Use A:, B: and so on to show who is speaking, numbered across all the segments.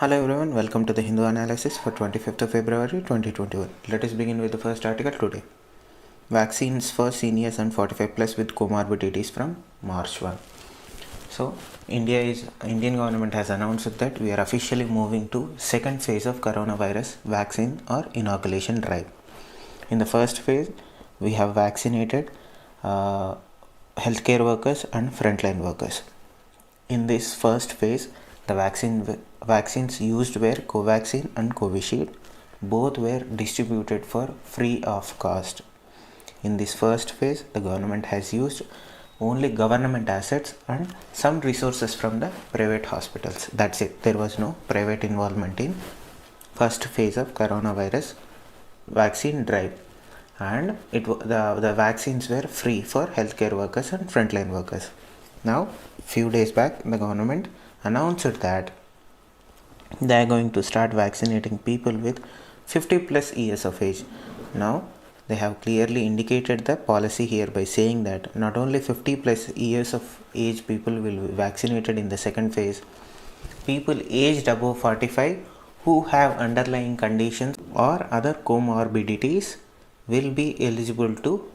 A: Hello everyone, welcome to the Hindu analysis for 25th of February 2021. Let us begin with the first article today. Vaccines for seniors and 45 plus with comorbidities from March 1. So, Indian government has announced that we are officially moving to second phase of coronavirus vaccine or inoculation drive. In the first phase, we have vaccinated healthcare workers and frontline workers. In this first phase, the vaccines used were Covaxin and Covishield. Both were distributed for free of cost. In this first phase, the government has used only government assets and some resources from the private hospitals. That's it. There was no private involvement in first phase of coronavirus vaccine drive, and the vaccines were free for healthcare workers and frontline workers. Now, few days back, the government announced that they are going to start vaccinating people with 50 plus years of age. Now, they have clearly indicated the policy here by saying that not only 50 plus years of age people will be vaccinated in the second phase, people aged above 45 who have underlying conditions or other comorbidities will be eligible to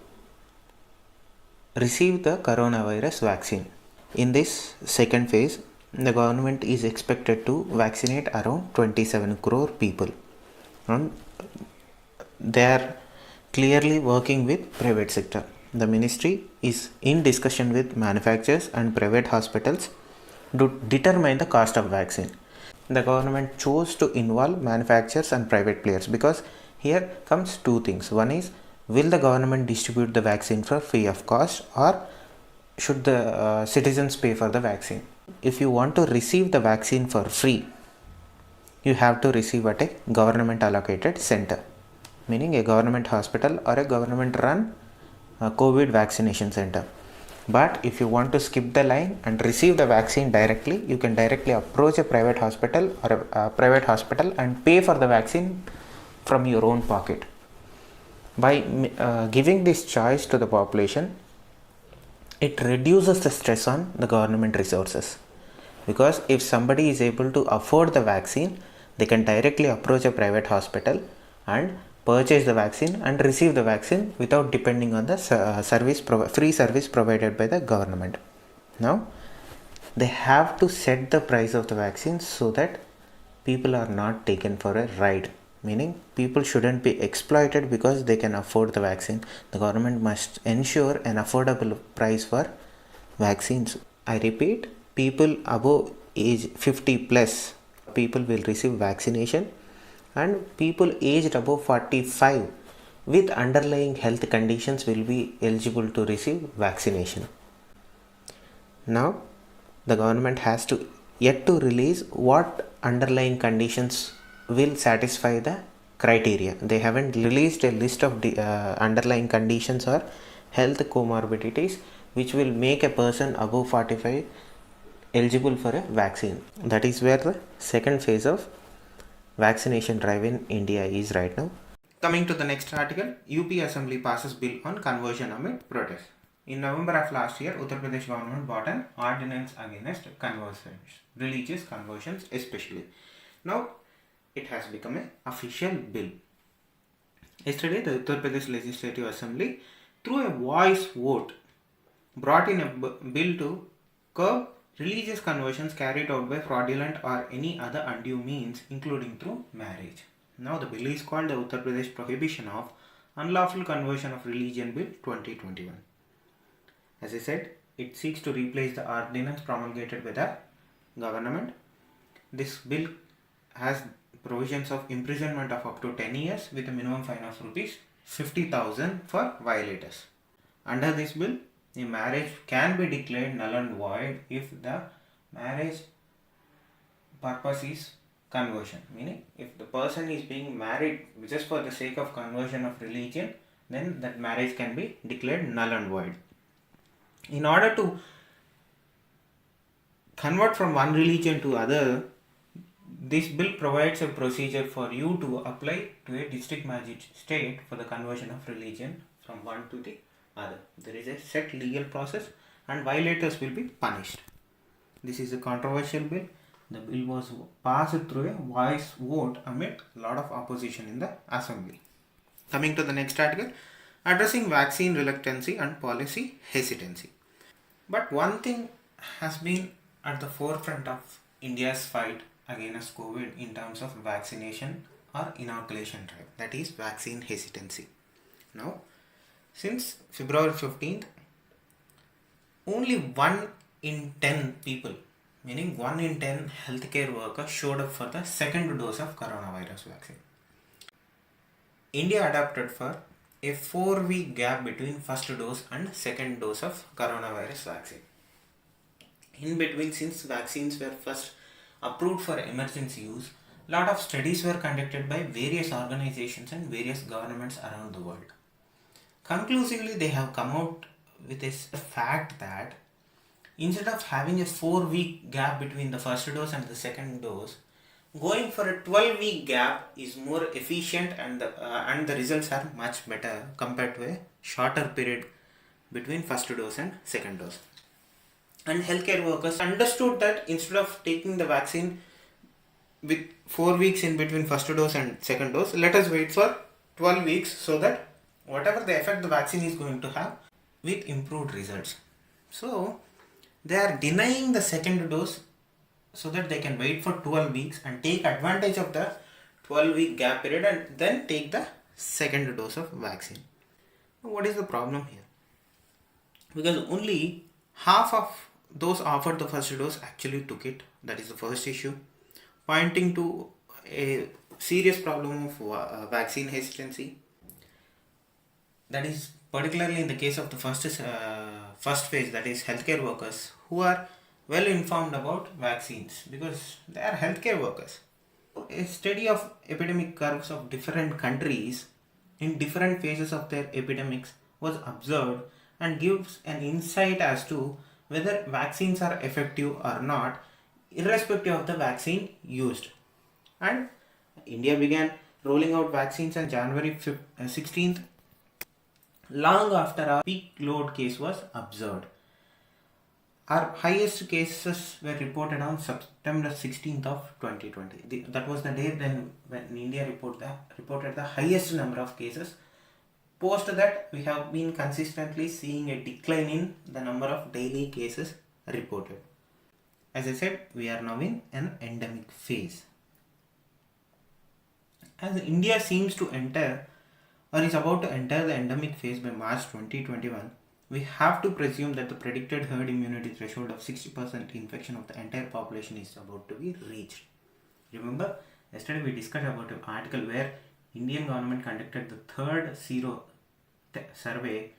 A: receive the coronavirus vaccine. In this second phase, the government is expected to vaccinate around 27 crore people, and they are clearly working with private sector. The ministry is in discussion with manufacturers and private hospitals to determine the cost of vaccine. The government chose to involve manufacturers and private players because here comes two things. One is, will the government distribute the vaccine for free of cost, or should the citizens pay for the vaccine? If you want to receive the vaccine for free, you have to receive at a government allocated center, meaning a government hospital or a government run COVID vaccination center. But if you want to skip the line and receive the vaccine directly, you can directly approach a private hospital or a private hospital and pay for the vaccine from your own pocket. By giving this choice to the population, it reduces the stress on the government resources, because if somebody is able to afford the vaccine, they can directly approach a private hospital and purchase the vaccine and receive the vaccine without depending on the free service provided by the government. Now, they have to set the price of the vaccine so that people are not taken for a ride, meaning people shouldn't be exploited because they can afford the vaccine. The government must ensure an affordable price for vaccines. I repeat, people above age 50 plus people will receive vaccination, and people aged above 45 with underlying health conditions will be eligible to receive vaccination. Now, the government has to yet to release what underlying conditions will satisfy the criteria. They haven't released a list of underlying conditions or health comorbidities which will make a person above 45 eligible for a vaccine. That is where the second phase of vaccination drive in India is right now. Coming to the next article, UP Assembly passes bill on conversion amid protest. In November of last year, Uttar Pradesh government brought an ordinance against conversions, religious conversions especially. Now, it has become an official bill. Yesterday, the Uttar Pradesh Legislative Assembly, through a voice vote, brought in a bill to curb religious conversions carried out by fraudulent or any other undue means, including through marriage. Now, the bill is called the Uttar Pradesh Prohibition of Unlawful Conversion of Religion Bill 2021. As I said, it seeks to replace the ordinance promulgated by the government. This bill has provisions of imprisonment of up to 10 years with a minimum fine of rupees 50,000 for violators. Under this bill, a marriage can be declared null and void if the marriage purpose is conversion, meaning if the person is being married just for the sake of conversion of religion, then that marriage can be declared null and void. In order to convert from one religion to other, this bill provides a procedure for you to apply to a district magistrate for the conversion of religion from one to the other. There is a set legal process and violators will be punished. This is a controversial bill. The bill was passed through a voice vote amid a lot of opposition in the assembly. Coming to the next article, addressing vaccine reluctancy and policy hesitancy. But one thing has been at the forefront of India's fight against COVID in terms of vaccination or inoculation drive, that is vaccine hesitancy. Now, since February 15th, only 1 in 10 people, meaning 1 in 10 healthcare workers, showed up for the second dose of coronavirus vaccine. India adopted for a 4-week gap between first dose and second dose of coronavirus vaccine. In between, since vaccines were first approved for emergency use, lot of studies were conducted by various organizations and various governments around the world. Conclusively, they have come out with a fact that instead of having a 4-week gap between the first dose and the second dose, going for a 12-week gap is more efficient, and the results are much better compared to a shorter period between first dose and second dose. And healthcare workers understood that instead of taking the vaccine with 4 weeks in between first dose and second dose, let us wait for 12 weeks so that whatever the effect the vaccine is going to have with improved results. So they are denying the second dose so that they can wait for 12 weeks and take advantage of the 12-week gap period and then take the second dose of vaccine. What is the problem here? Because only half of those offered the first dose actually took it. That is the first issue, pointing to a serious problem of vaccine hesitancy. That is particularly in the case of the first phase, that is healthcare workers who are well informed about vaccines because they are healthcare workers. A study of epidemic curves of different countries in different phases of their epidemics was observed and gives an insight as to whether vaccines are effective or not, irrespective of the vaccine used. And India began rolling out vaccines on January 16th, long after our peak load case was observed. Our highest cases were reported on September 16th of 2020. That was the day then when India reported the highest number of cases. Post that, we have been consistently seeing a decline in the number of daily cases reported. As I said, we are now in an endemic phase. As India seems to enter or is about to enter the endemic phase by March 2021, we have to presume that the predicted herd immunity threshold of 60% infection of the entire population is about to be reached. Remember, yesterday we discussed about an article where Indian government conducted the third zero survey,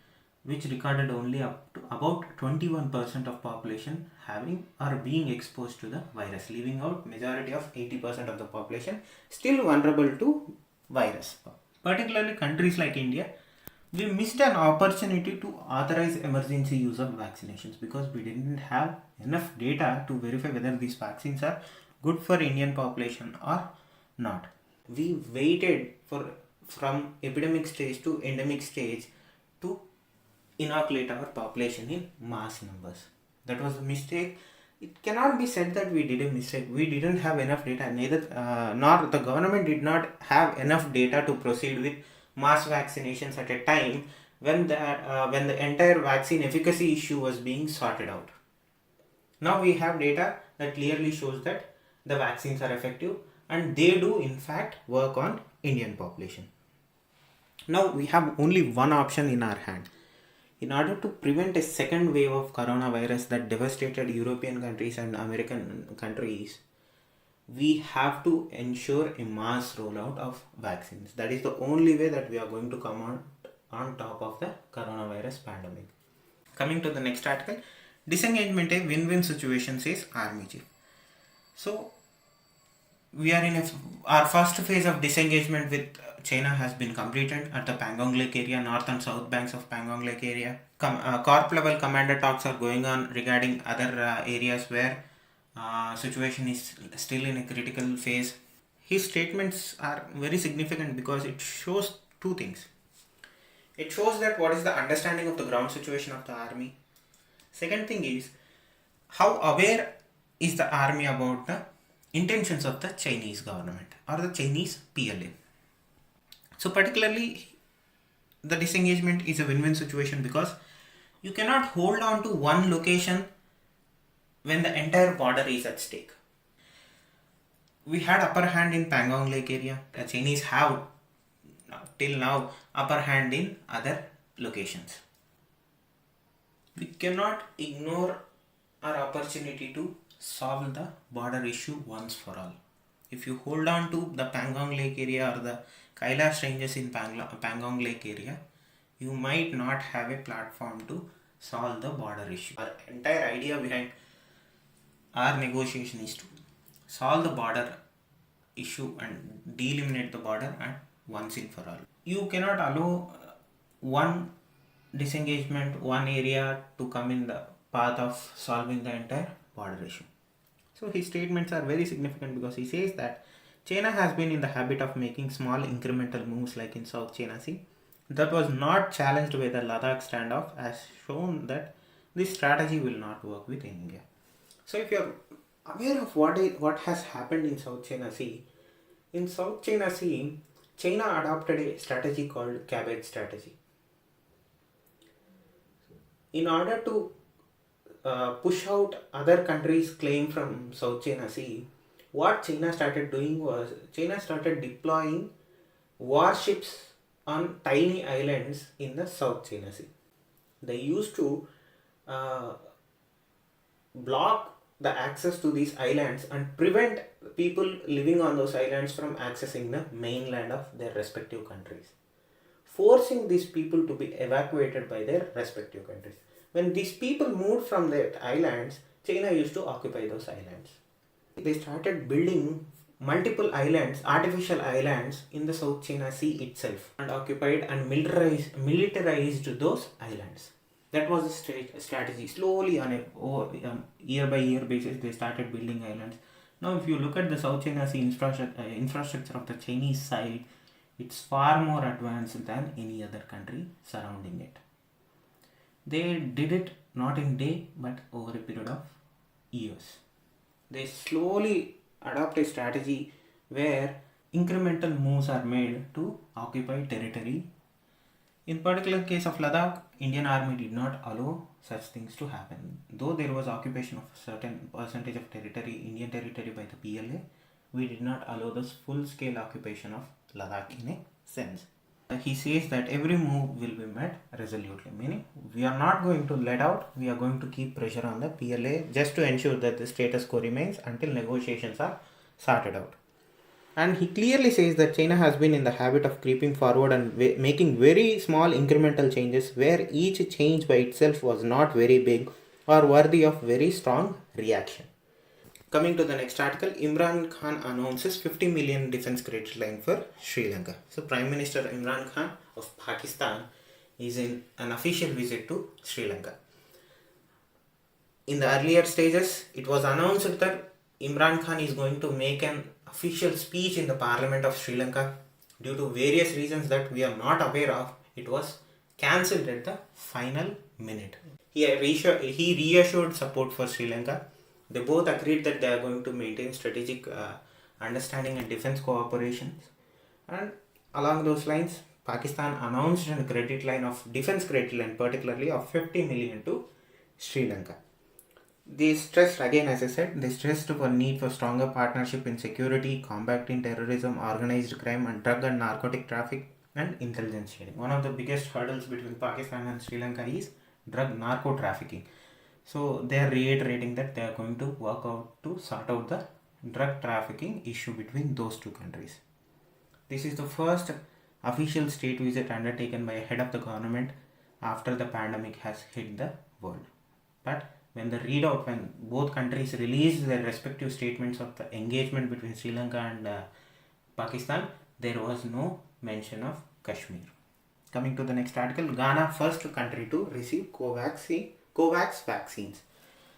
A: which recorded only up to about 21% of population having or being exposed to the virus, leaving out majority of 80% of the population still vulnerable to virus. Particularly countries like India, we missed an opportunity to authorize emergency use of vaccinations because we didn't have enough data to verify whether these vaccines are good for Indian population or not. We waited from epidemic stage to endemic stage to inoculate our population in mass numbers. That was a mistake. It cannot be said that we did a mistake. We didn't have enough data, nor the government did not have enough data to proceed with mass vaccinations at a time when the entire vaccine efficacy issue was being sorted out. Now we have data that clearly shows that the vaccines are effective and they do in fact work on Indian population. Now we have only one option in our hand. In order to prevent a second wave of coronavirus that devastated European countries and American countries, we have to ensure a mass rollout of vaccines. That is the only way that we are going to come on top of the coronavirus pandemic. Coming to the next article, disengagement a win-win situation, says Army Chief. So we are in our first phase of disengagement with China has been completed at the Pangong Lake area, north and south banks of Pangong Lake area. Corp level commander talks are going on regarding other areas where situation is still in a critical phase. His statements are very significant because it shows two things. It shows that what is the understanding of the ground situation of the army. Second thing is how aware is the army about the intentions of the Chinese government or the Chinese PLA. So particularly the disengagement is a win-win situation because you cannot hold on to one location when the entire border is at stake. We had upper hand in Pangong Lake area. The Chinese have till now upper hand in other locations. We cannot ignore our opportunity to solve the border issue once for all. If you hold on to the Pangong Lake area or the Kailash ranges in Pangong Lake area, you might not have a platform to solve the border issue. Our entire idea behind our negotiation is to solve the border issue and delimitate the border at once and for all. You cannot allow one disengagement, one area to come in the path of solving the entire border issue. So his statements are very significant because he says that China has been in the habit of making small incremental moves like in South China Sea. That was not challenged by the Ladakh standoff, as shown that this strategy will not work with India. So if you are aware of what has happened in South China Sea, in South China Sea, China adopted a strategy called cabbage strategy. In order to push out other countries' claim from South China Sea, what China started doing was China started deploying warships on tiny islands in the South China Sea. They used to block the access to these islands and prevent people living on those islands from accessing the mainland of their respective countries, forcing these people to be evacuated by their respective countries. When these people moved from their islands, China used to occupy those islands. They started building multiple islands, artificial islands in the South China Sea itself, and occupied and militarized those islands. That was the strategy. Slowly on a year by year basis, they started building islands. Now if you look at the South China Sea infrastructure of the Chinese side, it's far more advanced than any other country surrounding it. They did it not in day but over a period of years. They slowly adopt a strategy where incremental moves are made to occupy territory. In particular case of Ladakh, Indian Army did not allow such things to happen. Though there was occupation of a certain percentage of territory, Indian territory by the PLA, we did not allow this full-scale occupation of Ladakh in a sense. He says that every move will be met resolutely, meaning we are not going to let out, we are going to keep pressure on the PLA just to ensure that the status quo remains until negotiations are sorted out. And he clearly says that China has been in the habit of creeping forward and making very small incremental changes where each change by itself was not very big or worthy of very strong reaction. Coming to the next article, Imran Khan announces 50 million defense credit line for Sri Lanka. So Prime Minister Imran Khan of Pakistan is in an official visit to Sri Lanka. In the earlier stages, it was announced that Imran Khan is going to make an official speech in the Parliament of Sri Lanka. Due to various reasons that we are not aware of, it was cancelled at the final minute. He reassured support for Sri Lanka. They both agreed that they are going to maintain strategic understanding and defense cooperation. And along those lines, Pakistan announced a credit line of defense credit line, particularly of 50 million to Sri Lanka. They stressed, again as I said, they stressed for need for stronger partnership in security, combating terrorism, organized crime and drug and narcotic traffic and intelligence sharing. One of the biggest hurdles between Pakistan and Sri Lanka is drug narco trafficking. So they are reiterating that they are going to work out to sort out the drug trafficking issue between those two countries. This is the first official state visit undertaken by a head of the government after the pandemic has hit the world. But when both countries released their respective statements of the engagement between Sri Lanka and Pakistan, there was no mention of Kashmir. Coming to the next article, Ghana first country to receive COVAX vaccines.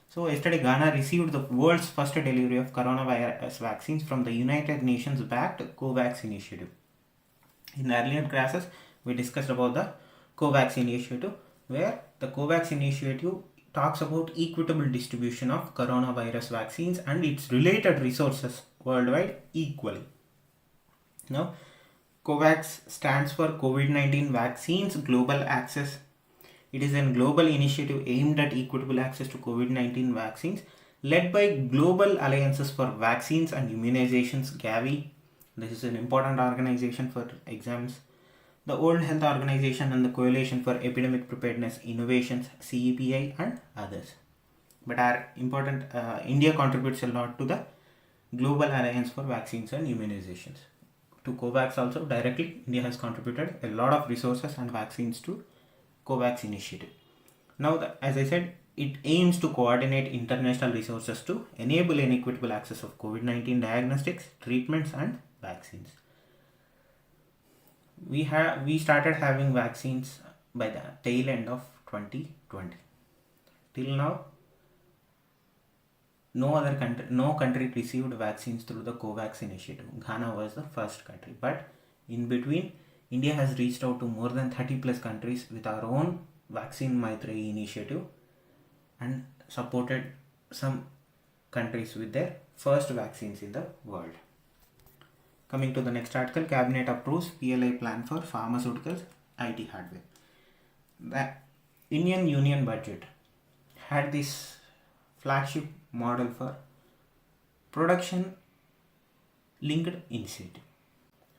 A: So yesterday Ghana received the world's first delivery of coronavirus vaccines from the United Nations backed COVAX initiative. In earlier classes, we discussed about the COVAX initiative, where the COVAX initiative talks about equitable distribution of coronavirus vaccines and its related resources worldwide equally. Now, COVAX stands for COVID-19 Vaccines Global Access. It is a global initiative aimed at equitable access to COVID-19 vaccines led by Global Alliances for Vaccines and Immunizations (Gavi). This is an important organization for exams. The World Health Organization and the Coalition for Epidemic Preparedness Innovations (CEPI) and others. But India contributes a lot to the Global Alliance for Vaccines and Immunizations. To COVAX also directly, India has contributed a lot of resources and vaccines to COVAX initiative. Now, as I said, it aims to coordinate international resources to enable an equitable access of COVID-19 diagnostics, treatments and vaccines. We started having vaccines by the tail end of 2020. Till now, no country received vaccines through the COVAX initiative. Ghana was the first country, but in between, India has reached out to more than 30 plus countries with our own Vaccine Maitri initiative and supported some countries with their first vaccines in the world. Coming to the next article, Cabinet approves PLI plan for pharmaceuticals, IT hardware. The Indian Union budget had this flagship model for production linked initiative,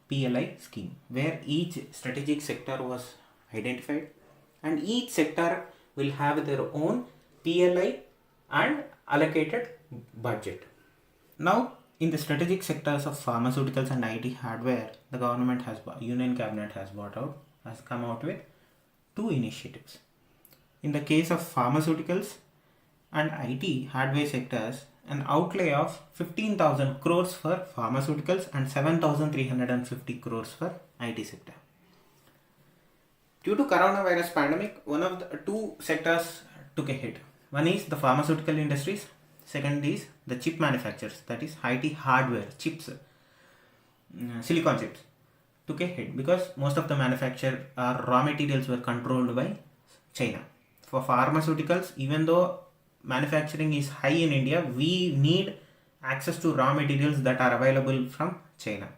A: PLI scheme, where each strategic sector was identified and each sector will have their own PLI and allocated budget. Now, in the strategic sectors of pharmaceuticals and IT hardware, the Union Cabinet has come out with two initiatives. In the case of pharmaceuticals and IT hardware sectors, an outlay of 15,000 crores for pharmaceuticals and 7,350 crores for IT sector. Due to coronavirus pandemic, one of the two sectors took a hit. One is the pharmaceutical industries, second is the chip manufacturers, that is IT hardware, chips, silicon chips, took a hit because most of the manufacture raw materials were controlled by China. For pharmaceuticals, even though manufacturing is high in India, we need access to raw materials that are available from China.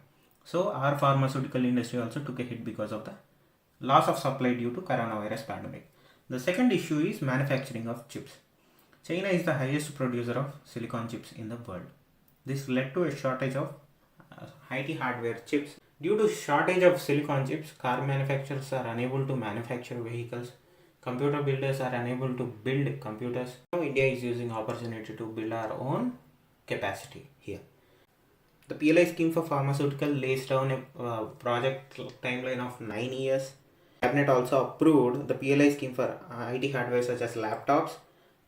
A: So our pharmaceutical industry also took a hit because of the loss of supply due to coronavirus pandemic. The second issue is manufacturing of chips. China is the highest producer of silicon chips in the world. This led to a shortage of IT hardware chips. Due to shortage of silicon chips, car manufacturers are unable to manufacture vehicles. Computer builders are unable to build computers. Now India is using opportunity to build our own capacity here. The PLI scheme for pharmaceutical lays down a project timeline of 9 years. Cabinet also approved the PLI scheme for IT hardware such as laptops,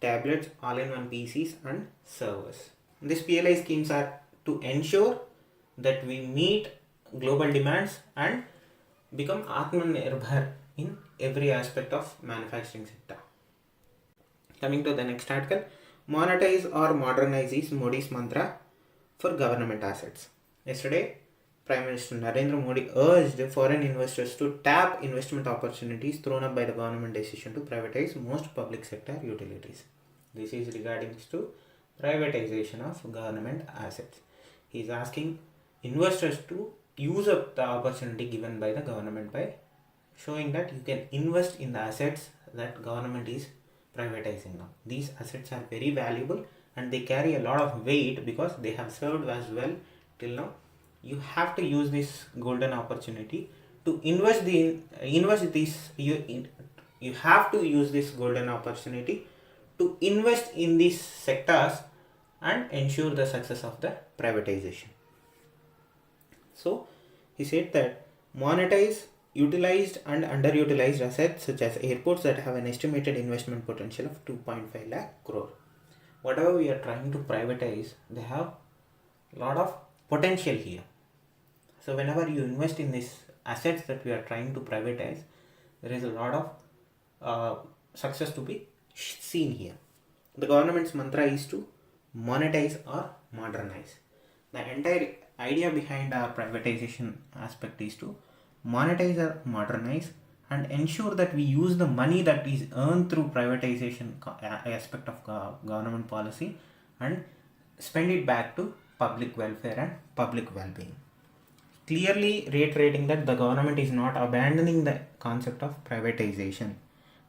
A: tablets, all-in-one PCs and servers. These PLI schemes are to ensure that we meet global demands and become Atmanirbhar in every aspect of manufacturing sector. Coming to the next article, monetize or modernize is Modi's mantra for government assets. Yesterday, Prime Minister Narendra Modi urged foreign investors to tap investment opportunities thrown up by the government decision to privatize most public sector utilities. This is regarding to privatization of government assets. He is asking investors to use up the opportunity given by the government by showing that you can invest in the assets that government is privatizing now. These assets are very valuable and they carry a lot of weight because they have served as well till now. You have to use this golden opportunity to you have to use this golden opportunity to invest in these sectors and ensure the success of the privatization. So he said that monetize utilized and underutilized assets such as airports that have an estimated investment potential of 2.5 lakh crore. Whatever we are trying to privatize, they have a lot of potential here. So whenever you invest in these assets that we are trying to privatize, there is a lot of success to be seen here. The government's mantra is to monetize or modernize. The entire idea behind our privatization aspect is to monetize or modernize and ensure that we use the money that is earned through privatization aspect of government policy and spend it back to public welfare and public well-being. Clearly reiterating that the government is not abandoning the concept of privatization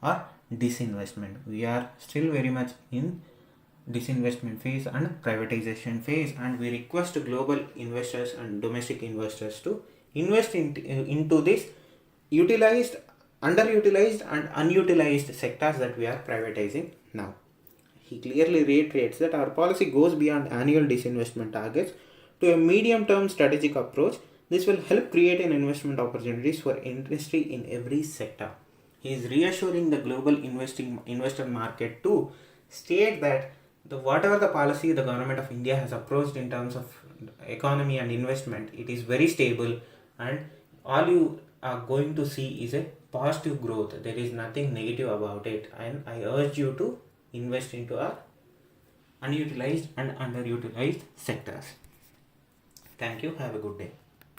A: or disinvestment. We are still very much in disinvestment phase and privatization phase, and we request global investors and domestic investors to invest into this utilized, underutilized and unutilized sectors that we are privatizing now. He clearly reiterates that our policy goes beyond annual disinvestment targets to a medium-term strategic approach. This will help create an investment opportunities for industry in every sector. He is reassuring the global investor market to state that whatever the policy the government of India has approached in terms of economy and investment, it is very stable, and all you are going to see is a positive growth. There is nothing negative about it, and I urge you to invest into our unutilized and underutilized sectors. Thank you. Have a good day.